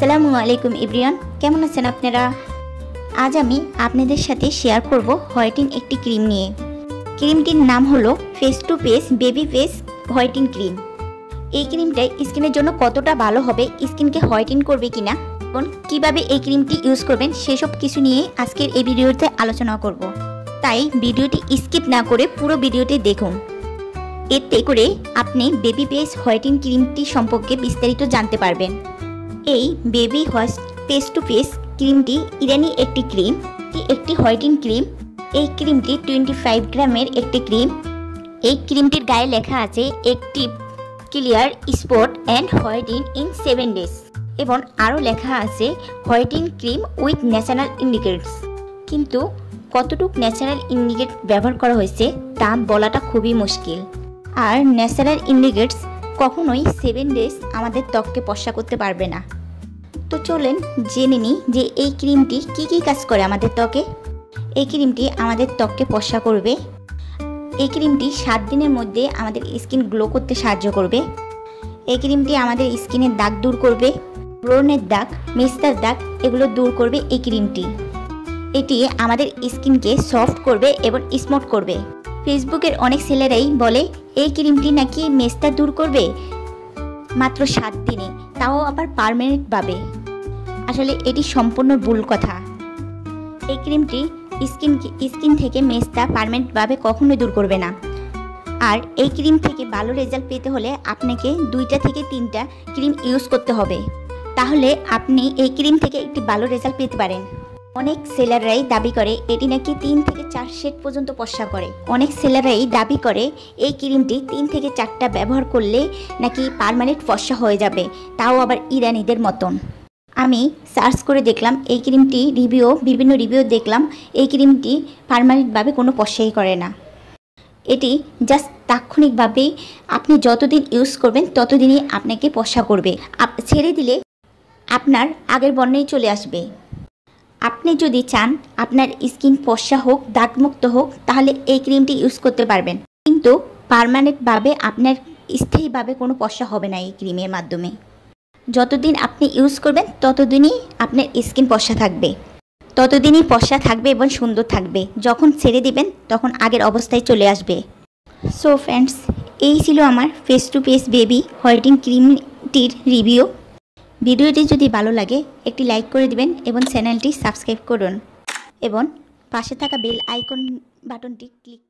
আসসালামু আলাইকুম এভরিওয়ান, কেমন আছেন আপনারা? আজ আমি আপনাদের সাথে শেয়ার করব হোয়াইটিং একটি ক্রিম নিয়ে। ক্রিমটির নাম হলো face to face baby face whitening cream. এই ক্রিমটা স্কিনের জন্য কতটা ভালো হবে, স্কিনকে হোয়াইটিং করবে কিনা এবং কীভাবে এই ক্রিমটি ইউজ করবেন সেসব কিছু নিয়ে আজকের এই ভিডিওতে আলোচনা করব। তাই ভিডিওটি স্কিপ না করে পুরো ভিডিওটি দেখুন। এতে করে আপনি বেবি ফেস হোয়াইটিং ক্রিমটি সম্পর্কে বিস্তারিত জানতে পারবেন। এই বেবি ফেস টু ফেস ক্রিমটি ইরানি একটি ক্রিম, একটি হোয়াইটিং ক্রিম। এই ক্রিমটি 25 গ্রামের একটি ক্রিম। এই ক্রিমটির গায়ে লেখা আছে active clear spot and whitening in 7 days এবং আরও লেখা আছে whitening cream with natural ingredients. কিন্তু কতটুকু ন্যাচারাল ইনগ্রিডিয়েন্ট ব্যবহার করা হয়েছে তা বলাটা খুবই মুশকিল। আর ন্যাচারাল ইনগ্রিডিয়েন্টস কখনোই 7 ডেজ আমাদের ত্বককে ফর্সা করতে পারবে না। তো চলেন জেনে নিই যে এই ক্রিমটি কি কি কাজ করে আমাদের ত্বকে। এই ক্রিমটি আমাদের ত্বককে ফর্সা করবে। এই ক্রিমটি 7 দিনের মধ্যে আমাদের স্কিন গ্লো করতে সাহায্য করবে। এই ক্রিমটি আমাদের স্কিনের দাগ দূর করবে, ব্রণের দাগ, মেস্তার দাগ এগুলো দূর করবে এই ক্রিমটি। এটি আমাদের স্কিনকে সফট করবে এবং স্মুথ করবে। ফেসবুকের অনেক ছেলেরাই বলে এই ক্রিমটি নাকি মেস্তা দূর করবে মাত্র 7 দিনে, তাও আবার পার্মানেন্টভাবে। আসলে এটি সম্পূর্ণ ভুল কথা। এই ক্রিমটি স্কিন থেকে মেস্তা পার্মানেন্টভাবে কখনোই দূর করবে না। আর এই ক্রিম থেকে ভালো রেজাল্ট পেতে হলে আপনাকে 2টা থেকে 3টা ক্রিম ইউজ করতে হবে, তাহলে আপনি এই ক্রিম থেকে একটি ভালো রেজাল্ট পেতে পারেন। অনেক সেলাররাই দাবি করে এটি নাকি 3 থেকে 4 সেট পর্যন্ত ফর্সা করে। অনেক সেলাররাই দাবি করে এই ক্রিমটি 3 থেকে 4টা ব্যবহার করলে নাকি পার্মানেন্ট ফর্সা হয়ে যাবে, তাও আবার ইরানিদের মতন। আমি সার্চ করে দেখলাম এই ক্রিমটি বিভিন্ন রিভিউ দেখলাম এই ক্রিমটি পার্মানেন্টভাবে কোনো ফর্সাই করে না। এটি জাস্ট তাৎক্ষণিকভাবেই আপনি যতদিন ইউজ করবেন ততদিনই আপনাকে ফর্সা করবে। ছেড়ে দিলে আপনার আগের বর্ণেই চলে আসবে। আপনি যদি চান আপনার স্কিন ফর্সা হোক, দাগমুক্ত হোক, তাহলে এই ক্রিমটি ইউজ করতে পারবেন। কিন্তু পার্মানেন্টভাবে আপনার স্থায়ীভাবে কোনো ফর্সা হবে না এই ক্রিমের মাধ্যমে। যতদিন আপনি ইউজ করবেন ততদিনই আপনার স্কিন ফর্সা থাকবে, ততদিনই ফর্সা থাকবে এবং সুন্দর থাকবে। যখন ছেড়ে দিবেন তখন আগের অবস্থায় চলে আসবে। সো ফ্রেন্ডস, এই ছিল আমার face to face baby whitening ক্রিমটির রিভিউ। ভিডিওটি যদি ভালো লাগে একটি লাইক করে দিবেন এবং চ্যানেলটি সাবস্ক্রাইব করুন এবং পাশে থাকা বেল আইকন বাটনটি ক্লিক